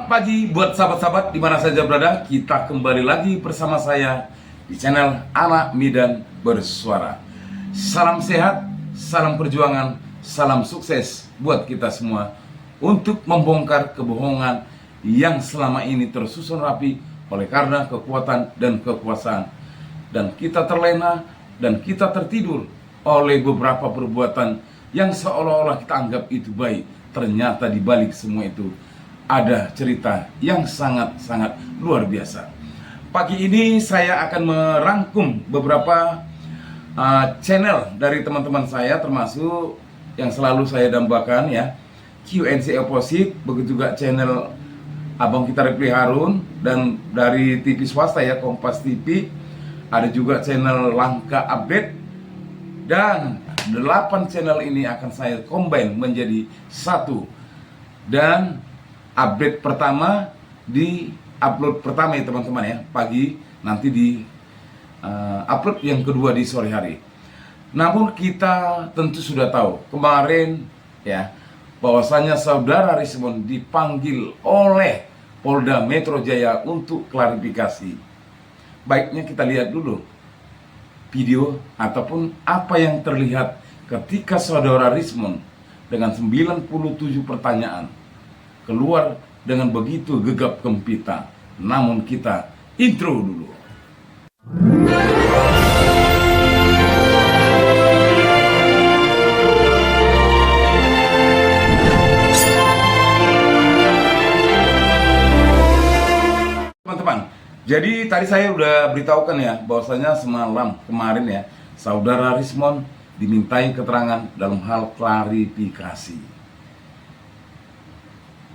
Selamat pagi buat sahabat-sahabat di mana saja berada. Kita kembali lagi bersama saya di channel Anak Medan Bersuara. Salam sehat, salam perjuangan, salam sukses buat kita semua untuk membongkar kebohongan yang selama ini tersusun rapi oleh karena kekuatan dan kekuasaan. Dan kita terlena dan kita tertidur oleh beberapa perbuatan yang seolah-olah kita anggap itu baik. Ternyata di balik semua itu ada cerita yang sangat-sangat luar biasa. Pagi ini saya akan merangkum beberapa channel dari teman-teman saya, termasuk yang selalu saya dambakan ya, QNC Opposite, begitu juga channel Abang Kita Repli Harun, dan dari TV swasta ya, Kompas TV, ada juga channel Langka Update, dan 8 channel ini akan saya combine menjadi satu. Dan update pertama di upload pertama ya teman-teman ya, pagi, nanti di upload yang kedua di sore hari. Namun kita tentu sudah tahu kemarin ya, bahwasanya saudara Rismond dipanggil oleh Polda Metro Jaya untuk klarifikasi. Baiknya kita lihat dulu video ataupun apa yang terlihat ketika saudara Rismond dengan 97 pertanyaan keluar dengan begitu gegap gempita. Namun kita intro dulu. Teman-teman, jadi tadi saya udah beritahukan ya, bahwasanya semalam kemarin ya, saudara Rismond dimintai keterangan dalam hal klarifikasi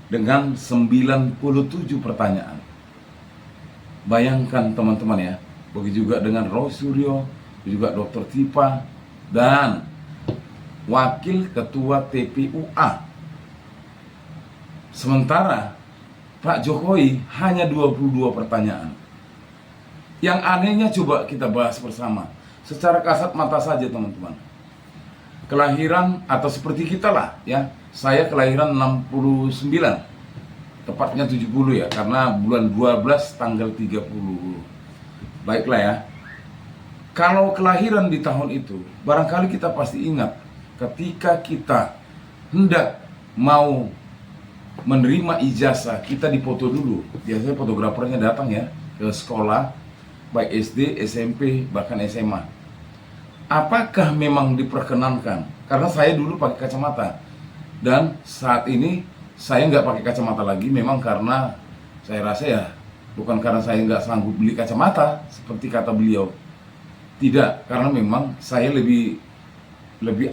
dengan 97 pertanyaan. Bayangkan teman-teman ya, begitu juga dengan Roy Suryo, juga Dr. Tipa, dan Wakil Ketua TPUA. Sementara Pak Jokowi hanya 22 pertanyaan. Yang anehnya coba kita bahas bersama, secara kasat mata saja teman-teman. Kelahiran atau seperti kita lah ya, saya kelahiran 69, tepatnya 70 ya, karena bulan 12 tanggal 30. Baiklah ya, kalau kelahiran di tahun itu, barangkali kita pasti ingat ketika kita hendak mau menerima ijazah, kita dipoto dulu. Biasanya fotografernya datang ya ke sekolah, baik SD, SMP, bahkan SMA. Apakah memang diperkenankan? Karena saya dulu pakai kacamata, dan saat ini saya nggak pakai kacamata lagi. Memang karena saya rasa ya, bukan karena saya nggak sanggup beli kacamata seperti kata beliau. Tidak, karena memang saya lebih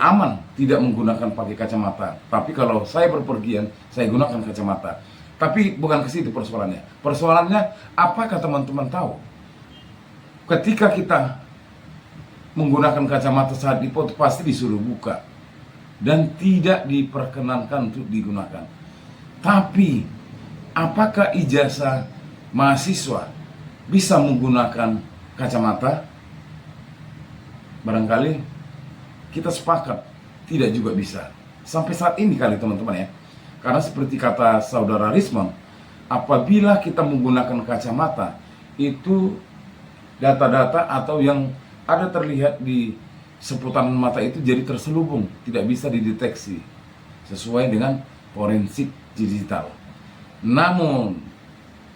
aman tidak menggunakan pakai kacamata. Tapi kalau saya berpergian, saya gunakan kacamata. Tapi bukan ke situ persoalannya. Persoalannya, apakah teman-teman tahu ketika kita menggunakan kacamata saat dipoto pasti disuruh buka dan tidak diperkenankan untuk digunakan. Tapi apakah ijazah mahasiswa bisa menggunakan kacamata? Barangkali kita sepakat tidak juga bisa sampai saat ini kali teman-teman ya. Karena seperti kata saudara Rismond, apabila kita menggunakan kacamata, itu data-data atau yang ada terlihat di seputaran mata itu jadi terselubung, tidak bisa dideteksi sesuai dengan forensik digital. Namun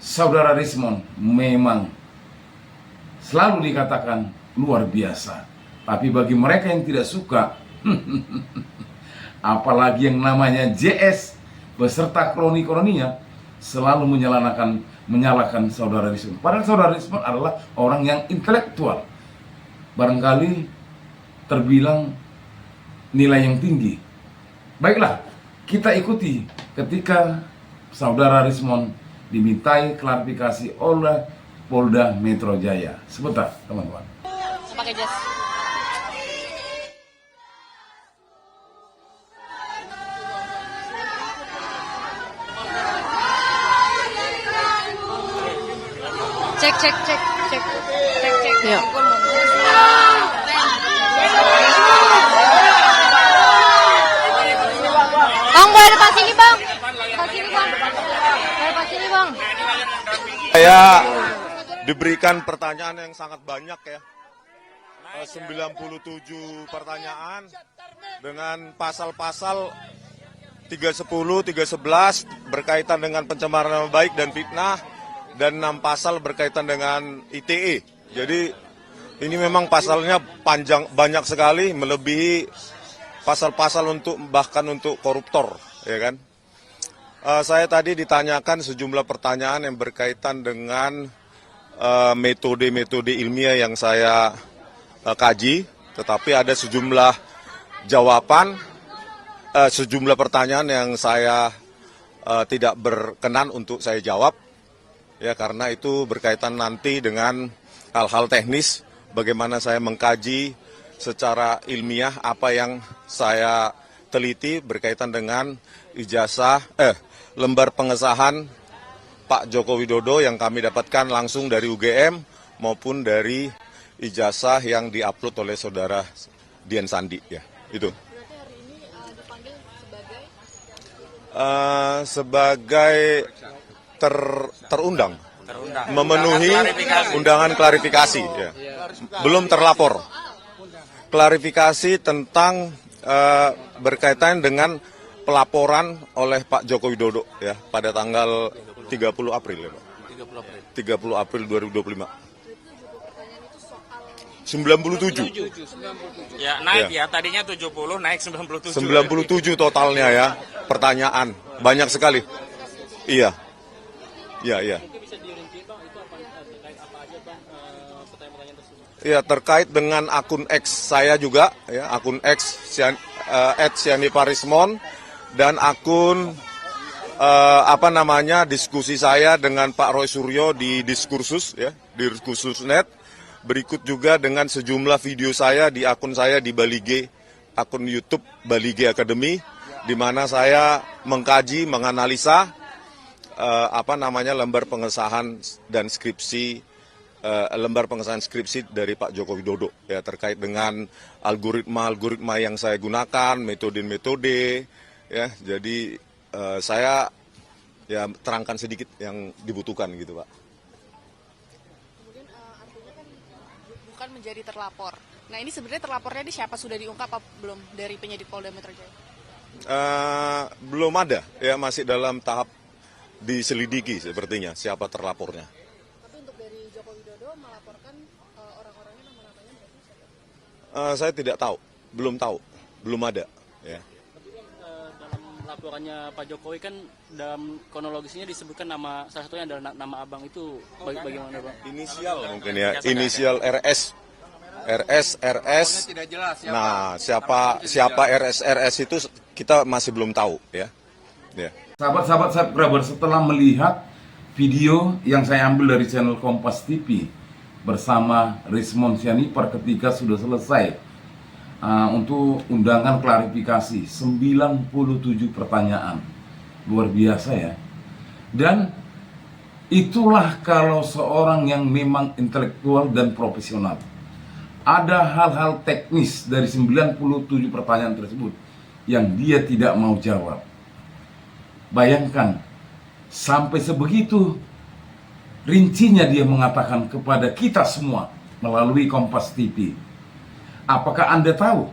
saudara Rismond memang selalu dikatakan luar biasa. Tapi bagi mereka yang tidak suka, apalagi yang namanya JS beserta kroni-kroninya, selalu menyalahkan saudara Rismond. Padahal saudara Rismond adalah orang yang intelektual, barangkali terbilang nilai yang tinggi. Baiklah, kita ikuti ketika saudara Rismond dimintai klarifikasi oleh Polda Metro Jaya. Sebentar teman-teman. Pakai jas. Cek. Yuk. Bang, boleh depan sini, Bang. Depan sini, Bang. Depan sini, Bang. saya diberikan pertanyaan yang sangat banyak ya. 97 pertanyaan dengan pasal-pasal 310, 311 berkaitan dengan pencemaran nama baik dan fitnah, dan 6 pasal berkaitan dengan ITE. Jadi ini memang pasalnya panjang, banyak sekali, melebihi pasal-pasal untuk bahkan untuk koruptor, ya kan? Saya tadi ditanyakan sejumlah pertanyaan yang berkaitan dengan metode-metode ilmiah yang saya kaji, tetapi ada sejumlah jawaban, sejumlah pertanyaan yang saya tidak berkenan untuk saya jawab, ya karena itu berkaitan nanti dengan hal-hal teknis, bagaimana saya mengkaji secara ilmiah apa yang saya teliti berkaitan dengan ijazah, lembar pengesahan Pak Joko Widodo yang kami dapatkan langsung dari UGM maupun dari ijazah yang diupload oleh saudara Dian Sandi, ya itu. Berarti hari ini dipanggil Sebagai terundang, memenuhi undangan klarifikasi, ya. Belum terlapor. Klarifikasi tentang berkaitan dengan pelaporan oleh Pak Joko Widodo, ya, pada tanggal 30 April, ya, Pak. 30 April 2025. 97. Ya, naik ya. Tadinya 70, naik 97. 97 totalnya ya, pertanyaan. Banyak sekali. Iya. Iya, iya. Iya, terkait dengan akun X saya juga, ya, akun X @sianiparismon dan akun diskusi saya dengan Pak Roy Suryo di Diskursus, ya, di Diskursus.net. Berikut juga dengan sejumlah video saya di akun saya di Bali G, akun YouTube Bali G Academy, di mana saya mengkaji, menganalisa lembar pengesahan dan skripsi, lembar pengesahan skripsi dari Pak Joko Widodo, ya, terkait dengan algoritma yang saya gunakan, metode-metode, ya. Jadi saya ya terangkan sedikit yang dibutuhkan gitu, Pak. bukan menjadi terlapor. Nah ini sebenarnya terlapornya ini siapa, sudah diungkap apa belum dari penyidik Polda Metro Jaya? Belum ada, ya, masih dalam tahap diselidiki sepertinya siapa terlapornya. Tapi untuk dari Joko Widodo melaporkan orang-orangnya, nama-namanya berarti siapa? Saya tidak tahu, belum tahu, belum ada, ya. Tapi dalam laporannya Pak Jokowi kan dalam kronologisnya disebutkan nama, salah satunya adalah nama abang itu, bagaimana Bang? Inisial mungkin ya, inisial RS. Nah, siapa RS itu kita masih belum tahu, ya. Ya. Sahabat-sahabat subscriber, setelah melihat video yang saya ambil dari channel Kompas TV bersama Rismon Sianipar ketika sudah selesai untuk undangan klarifikasi 97 pertanyaan, luar biasa ya. Dan itulah kalau seorang yang memang intelektual dan profesional. Ada hal-hal teknis dari 97 pertanyaan tersebut yang dia tidak mau jawab. Bayangkan, sampai sebegitu rincinya dia mengatakan kepada kita semua melalui Kompas TV. Apakah Anda tahu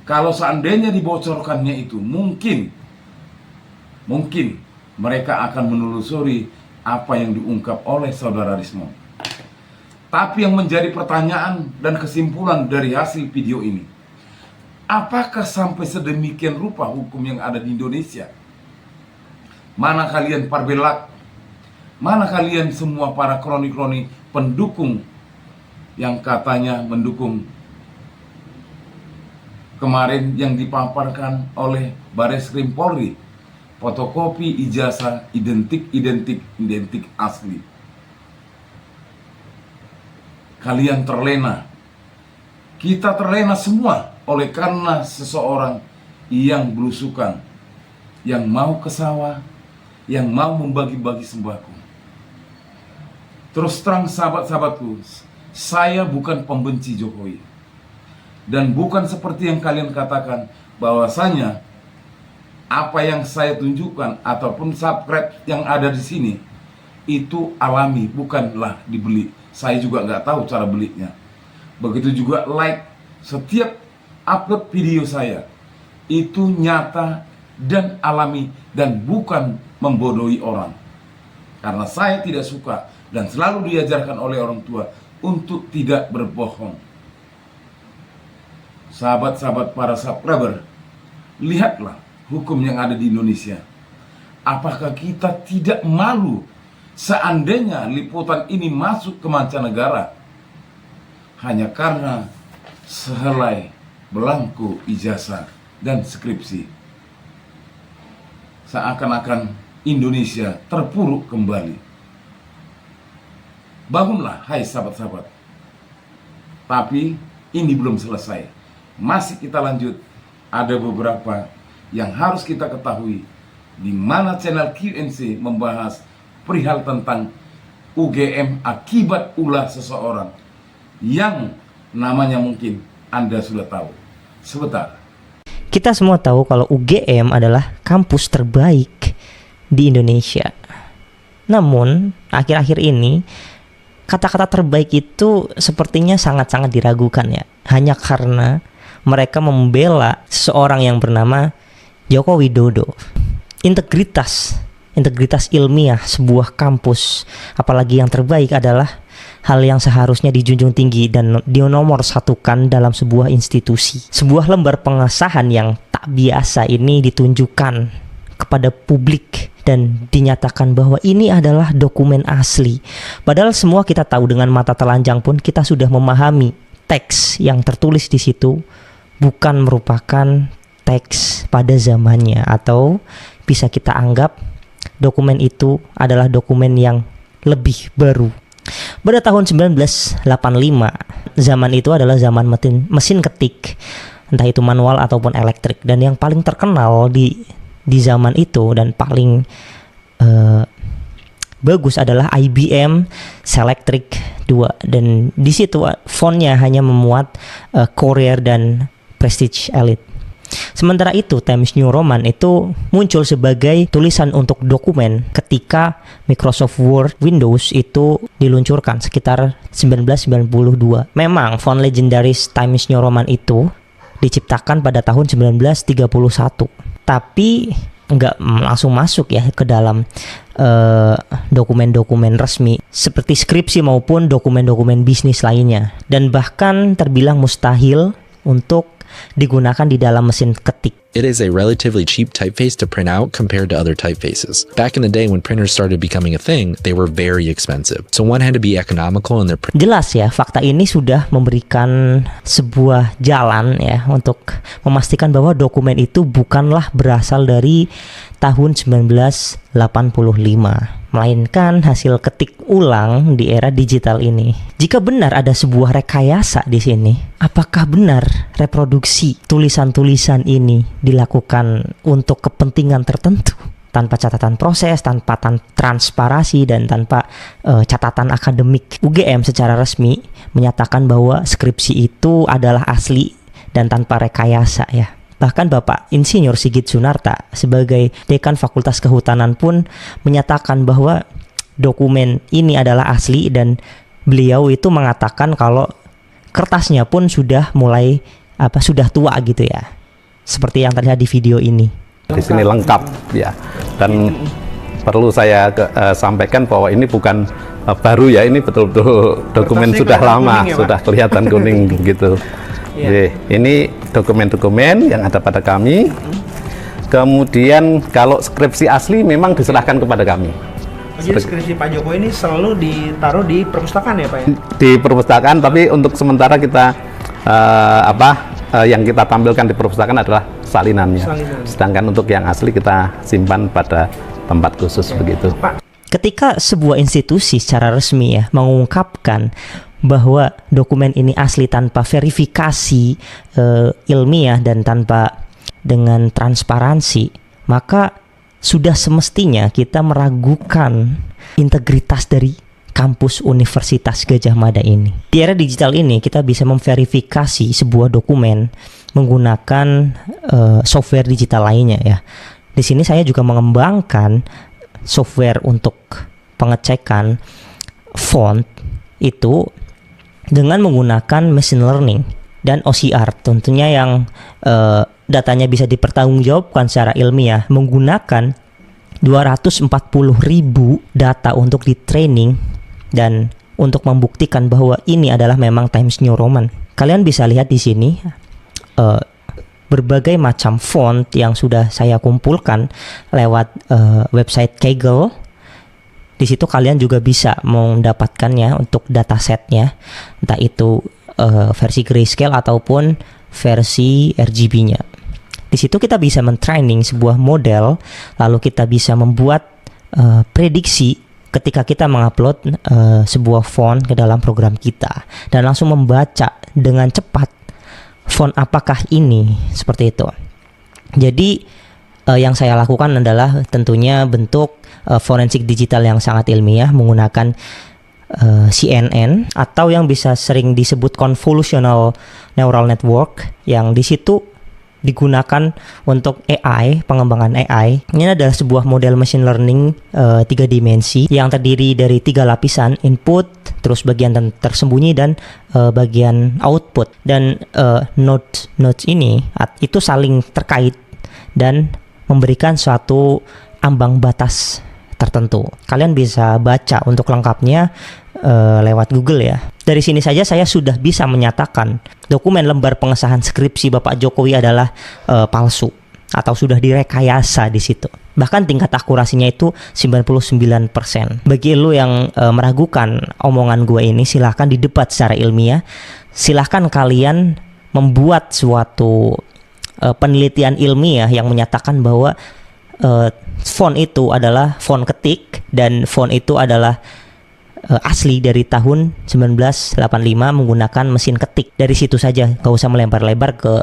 kalau seandainya dibocorkannya itu mungkin mereka akan menelusuri apa yang diungkap oleh saudara Rismon. Tapi yang menjadi pertanyaan dan kesimpulan dari hasil video ini, apakah sampai sedemikian rupa hukum yang ada di Indonesia? Mana kalian Parbelak? Mana kalian semua para kroni-kroni pendukung yang katanya mendukung kemarin yang dipaparkan oleh Bareskrim Polri, fotokopi ijazah identik asli. Kalian terlena. Kita terlena semua oleh karena seseorang yang belusukan, yang mau ke sawah, yang mau membagi-bagi sembako. Terus terang sahabat-sahabatku, saya bukan pembenci Jokowi. Dan bukan seperti yang kalian katakan bahwasanya apa yang saya tunjukkan ataupun subscribe yang ada di sini itu alami, bukanlah dibeli. Saya juga nggak tahu cara belinya. Begitu juga like setiap upload video saya, itu nyata dan alami dan bukan membodohi orang. Karena saya tidak suka dan selalu diajarkan oleh orang tua untuk tidak berbohong. Sahabat-sahabat para subscriber, lihatlah hukum yang ada di Indonesia. Apakah kita tidak malu seandainya liputan ini masuk ke mancanegara hanya karena sehelai belangko ijazah dan skripsi? Seakan-akan Indonesia terpuruk kembali. Bangunlah, hai sahabat-sahabat. Tapi ini belum selesai. Masih kita lanjut. Ada beberapa yang harus kita ketahui, di mana channel QNC membahas perihal tentang UGM akibat ulah seseorang yang namanya mungkin Anda sudah tahu. Sebentar. Kita semua tahu kalau UGM adalah kampus terbaik di Indonesia. Namun, akhir-akhir ini kata-kata terbaik itu sepertinya sangat-sangat diragukan ya. Hanya karena mereka membela seseorang yang bernama Joko Widodo. Integritas ilmiah sebuah kampus, apalagi yang terbaik, adalah hal yang seharusnya dijunjung tinggi dan dinomorsatukan dalam sebuah institusi. Sebuah lembar pengesahan yang tak biasa ini ditunjukkan kepada publik dan dinyatakan bahwa ini adalah dokumen asli. Padahal semua kita tahu dengan mata telanjang pun kita sudah memahami teks yang tertulis di situ bukan merupakan teks pada zamannya, atau bisa kita anggap dokumen itu adalah dokumen yang lebih baru. Pada tahun 1985, zaman itu adalah zaman mesin ketik, entah itu manual ataupun elektrik. Dan yang paling terkenal di zaman itu dan paling bagus adalah IBM Selectric 2. Dan di situ fontnya hanya memuat Courier dan Prestige Elite. Sementara itu Times New Roman itu muncul sebagai tulisan untuk dokumen ketika Microsoft Word Windows itu diluncurkan sekitar 1992. Memang font legendaris Times New Roman itu diciptakan pada tahun 1931, tapi nggak langsung masuk ya ke dalam dokumen-dokumen resmi seperti skripsi maupun dokumen-dokumen bisnis lainnya, dan bahkan terbilang mustahil untuk digunakan di dalam mesin ketik. It is a relatively cheap typeface to print out compared to other typefaces. Back in the day when printers started becoming a thing, they were very expensive. So one had to be economical in their Jelas ya, fakta ini sudah memberikan sebuah jalan ya untuk memastikan bahwa dokumen itu bukanlah berasal dari tahun 1985, melainkan hasil ketik ulang di era digital ini. Jika benar ada sebuah rekayasa di sini, apakah benar reproduksi tulisan-tulisan ini dilakukan untuk kepentingan tertentu tanpa catatan proses, tanpa transparasi, dan tanpa catatan akademik? UGM secara resmi menyatakan bahwa skripsi itu adalah asli dan tanpa rekayasa ya. Bahkan Bapak Insinyur Sigit Sunarta sebagai Dekan Fakultas Kehutanan pun menyatakan bahwa dokumen ini adalah asli, dan beliau itu mengatakan kalau kertasnya pun sudah mulai sudah tua gitu ya. Seperti yang terlihat di video ini. Di sini lengkap ya. Dan perlu saya sampaikan bahwa ini bukan baru ya, ini betul-betul dokumen sudah lama, kuning, ya, sudah kelihatan kuning gitu. Ya. Ini dokumen-dokumen yang ada pada kami. Kemudian kalau skripsi asli memang diserahkan kepada kami. Jadi skripsi Pak Jokowi ini selalu ditaruh di perpustakaan ya Pak ya? Di perpustakaan, tapi untuk sementara kita yang kita tampilkan di perpustakaan adalah salinannya. Sedangkan untuk yang asli kita simpan pada tempat khusus begitu. Pak. Ketika sebuah institusi secara resmi ya mengungkapkan bahwa dokumen ini asli tanpa verifikasi ilmiah dan tanpa dengan transparansi, maka sudah semestinya kita meragukan integritas dari kampus Universitas Gadjah Mada ini. Di era digital ini kita bisa memverifikasi sebuah dokumen menggunakan software digital lainnya ya. Di sini saya juga mengembangkan software untuk pengecekan font itu dengan menggunakan machine learning dan OCR, tentunya yang datanya bisa dipertanggungjawabkan secara ilmiah menggunakan 240.000 data untuk di training dan untuk membuktikan bahwa ini adalah memang Times New Roman. Kalian bisa lihat di sini berbagai macam font yang sudah saya kumpulkan lewat website Kaggle. Di situ kalian juga bisa mendapatkannya untuk datasetnya, entah itu versi grayscale ataupun versi RGB-nya. Di situ kita bisa mentraining sebuah model, lalu kita bisa membuat prediksi ketika kita mengupload sebuah font ke dalam program kita dan langsung membaca dengan cepat font apakah ini, seperti itu. Jadi yang saya lakukan adalah tentunya bentuk forensik digital yang sangat ilmiah menggunakan CNN atau yang bisa sering disebut convolutional neural network, yang di situ digunakan untuk AI, pengembangan AI. Ini adalah sebuah model machine learning 3 dimensi yang terdiri dari 3 lapisan, input, terus bagian tersembunyi dan bagian output. Dan nodes ini itu saling terkait dan memberikan suatu ambang batas tertentu. Kalian bisa baca untuk lengkapnya lewat Google ya. Dari sini saja saya sudah bisa menyatakan dokumen lembar pengesahan skripsi Bapak Jokowi adalah palsu atau sudah direkayasa di situ. Bahkan tingkat akurasinya itu 99%. Bagi lu yang meragukan omongan gue ini, silahkan didebat secara ilmiah. Silahkan kalian membuat suatu penelitian ilmiah yang menyatakan bahwa font itu adalah font ketik dan font itu adalah asli dari tahun 1985 menggunakan mesin ketik. Dari situ saja, gak usah melebar-lebar ke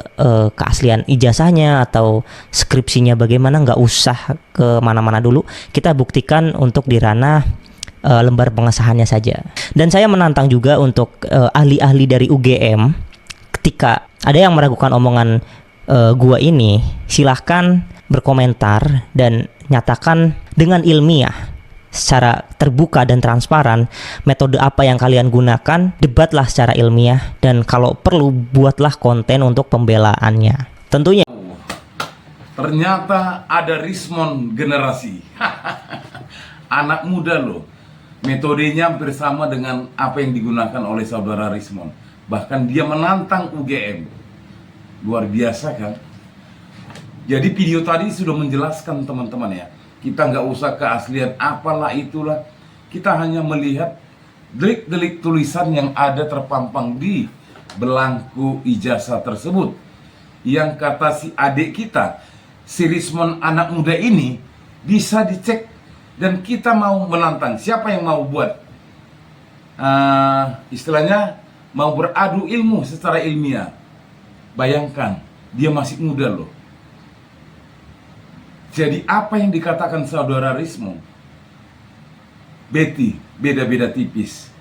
keaslian ijazahnya atau skripsinya bagaimana, gak usah ke mana-mana dulu. Kita buktikan untuk di ranah lembar pengesahannya saja. Dan saya menantang juga untuk ahli-ahli dari UGM, ketika ada yang meragukan omongan gua ini, silahkan berkomentar dan nyatakan dengan ilmiah secara terbuka dan transparan metode apa yang kalian gunakan. Debatlah secara ilmiah dan kalau perlu buatlah konten untuk pembelaannya. Tentunya ternyata ada Rismon generasi. Anak muda loh. Metodenya hampir sama dengan apa yang digunakan oleh saudara Rismon. Bahkan dia menantang UGM. Luar biasa kan? Jadi video tadi sudah menjelaskan teman-teman ya. Kita nggak usah keaslian apalah itulah. Kita hanya melihat delik-delik tulisan yang ada terpampang di belangku ijazah tersebut. Yang kata si adik kita, si Rismon anak muda ini bisa dicek. Dan kita mau menantang. Siapa yang mau buat istilahnya mau beradu ilmu secara ilmiah. Bayangkan, dia masih muda loh. Jadi apa yang dikatakan saudara Rismon, Betty, beda-beda tipis.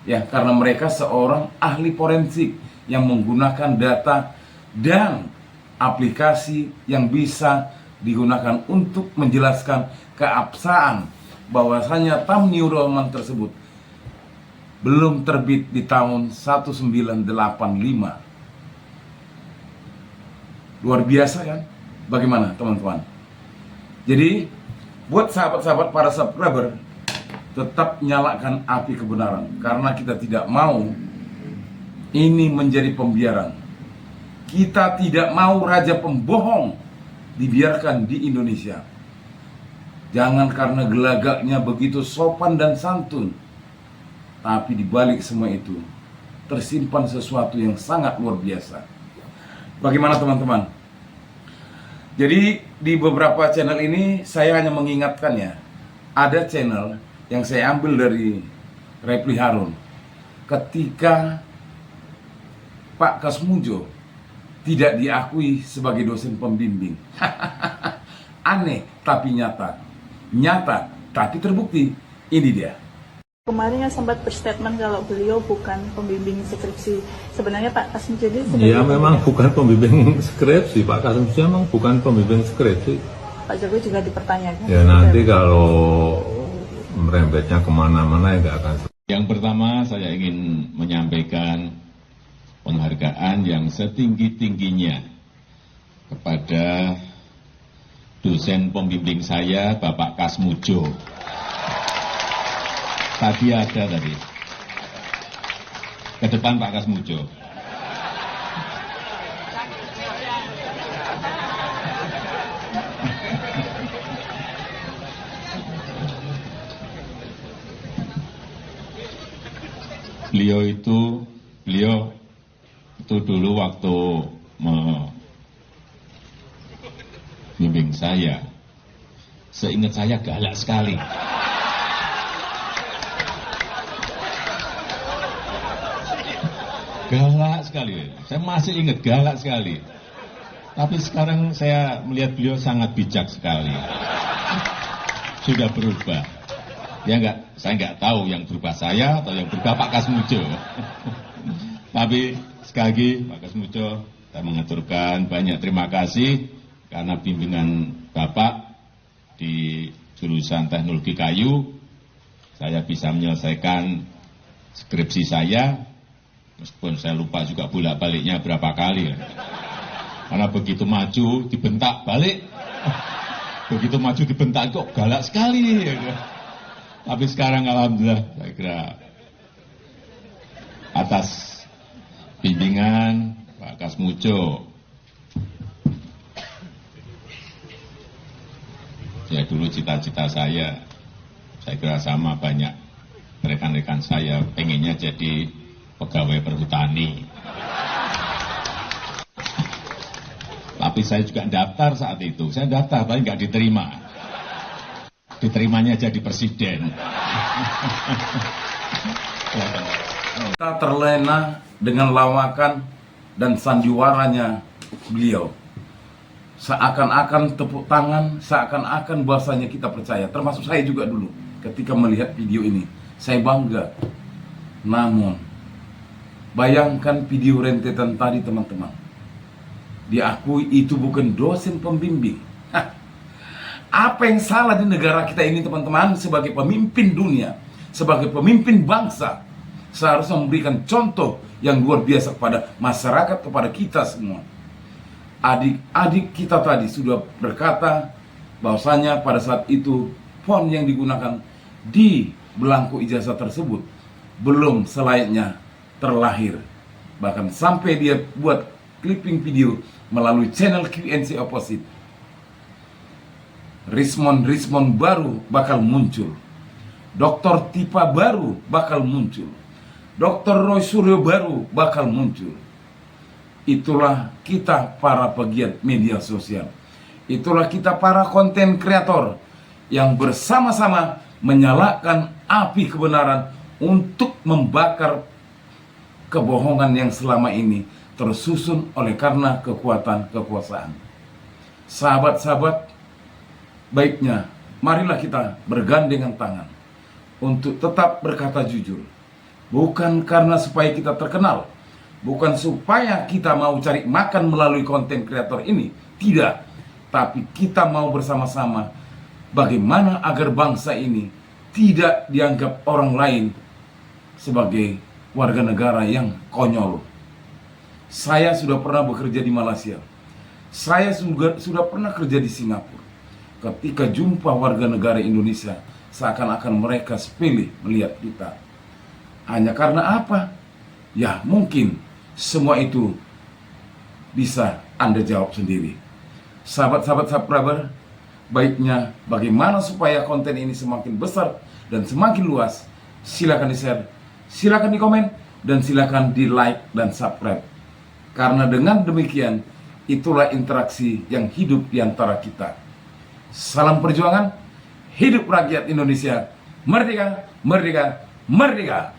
Ya, karena mereka seorang ahli forensik yang menggunakan data dan aplikasi yang bisa digunakan untuk menjelaskan keabsahan bahwasanya Times New Roman tersebut belum terbit di tahun 1985. Luar biasa kan? Bagaimana teman-teman? Jadi buat sahabat-sahabat para subscriber, tetap nyalakan api kebenaran, karena kita tidak mau ini menjadi pembiaran. Kita tidak mau raja pembohong dibiarkan di Indonesia. Jangan karena gelagaknya begitu sopan dan santun, tapi di balik semua itu tersimpan sesuatu yang sangat luar biasa. Bagaimana teman-teman? Jadi di beberapa channel ini saya hanya mengingatkan ya, ada channel yang saya ambil dari Repli Harun. Ketika Pak Kasmujo tidak diakui sebagai dosen pembimbing. Aneh tapi nyata. Nyata tapi terbukti. Ini dia. Kemarin sempat berstatement kalau beliau bukan pembimbing skripsi. Sebenarnya Pak Kasmujo ini ya memang bukan pembimbing skripsi. Pak Kasmujo memang bukan pembimbing skripsi. Pak Jokowi juga dipertanyakan. Ya nanti kalau merembetnya kemana-mana ya nggak akan. Yang pertama saya ingin menyampaikan penghargaan yang setinggi-tingginya kepada dosen pembimbing saya, Bapak Kasmujo. Tadi ada tadi. Ke depan Pak Kasmujo. Beliau itu dulu waktu membimbing saya, seingat saya galak sekali. Galak sekali, saya masih ingat galak sekali. Tapi sekarang saya melihat beliau sangat bijak sekali. Sudah berubah. Ya enggak, saya enggak tahu yang berubah saya atau yang berubah Pak Kasmujo. Tapi sekali lagi Pak Kasmujo, saya mengaturkan banyak terima kasih karena bimbingan Bapak di jurusan teknologi kayu, saya bisa menyelesaikan skripsi saya, meskipun saya lupa juga bolak-baliknya berapa kali. Karena begitu maju dibentak balik, begitu maju dibentak kok galak sekali. Tapi sekarang alhamdulillah saya kira atas bimbingan Pak Kasmujo, ya dulu cita-cita saya kira sama banyak rekan-rekan saya, pengennya jadi pegawai perhutani. Tapi saya juga daftar saat itu, saya daftar tapi nggak diterima. Diterimanya jadi presiden. Kita terlena dengan lawakan dan sandiwaranya beliau. Seakan-akan tepuk tangan, seakan-akan bahasanya kita percaya. Termasuk saya juga dulu ketika melihat video ini. Saya bangga. Namun, bayangkan video rentetan tadi teman-teman. Diakui itu bukan dosen pembimbing. Apa yang salah di negara kita ini teman-teman, sebagai pemimpin dunia, sebagai pemimpin bangsa, seharusnya memberikan contoh yang luar biasa kepada masyarakat, kepada kita semua. Adik-adik kita tadi sudah berkata bahwasanya pada saat itu font yang digunakan di belangko ijazah tersebut belum selayaknya terlahir. Bahkan sampai dia buat clipping video melalui channel QNC Opposite. Rismon baru bakal muncul, Dr. Tipa baru bakal muncul, Dr. Roy Suryo baru bakal muncul. Itulah kita para pegiat media sosial, itulah kita para konten kreator yang bersama-sama menyalakan api kebenaran untuk membakar kebohongan yang selama ini tersusun oleh karena kekuatan kekuasaan. Sahabat-sahabat, baiknya marilah kita bergandengan tangan untuk tetap berkata jujur. Bukan karena supaya kita terkenal, bukan supaya kita mau cari makan melalui konten kreator ini, tidak. Tapi kita mau bersama-sama bagaimana agar bangsa ini tidak dianggap orang lain sebagai warga negara yang konyol. Saya sudah pernah bekerja di Malaysia, saya sudah pernah kerja di Singapura. Ketika jumpa warga negara Indonesia, seakan-akan mereka sepele melihat kita. Hanya karena apa? Ya mungkin semua itu bisa Anda jawab sendiri. Sahabat-sahabat subscriber, baiknya bagaimana supaya konten ini semakin besar dan semakin luas, silakan di-share, silakan di-komen, dan silakan di-like dan subscribe. Karena dengan demikian, itulah interaksi yang hidup di antara kita. Salam perjuangan, hidup rakyat Indonesia, merdeka, merdeka, merdeka.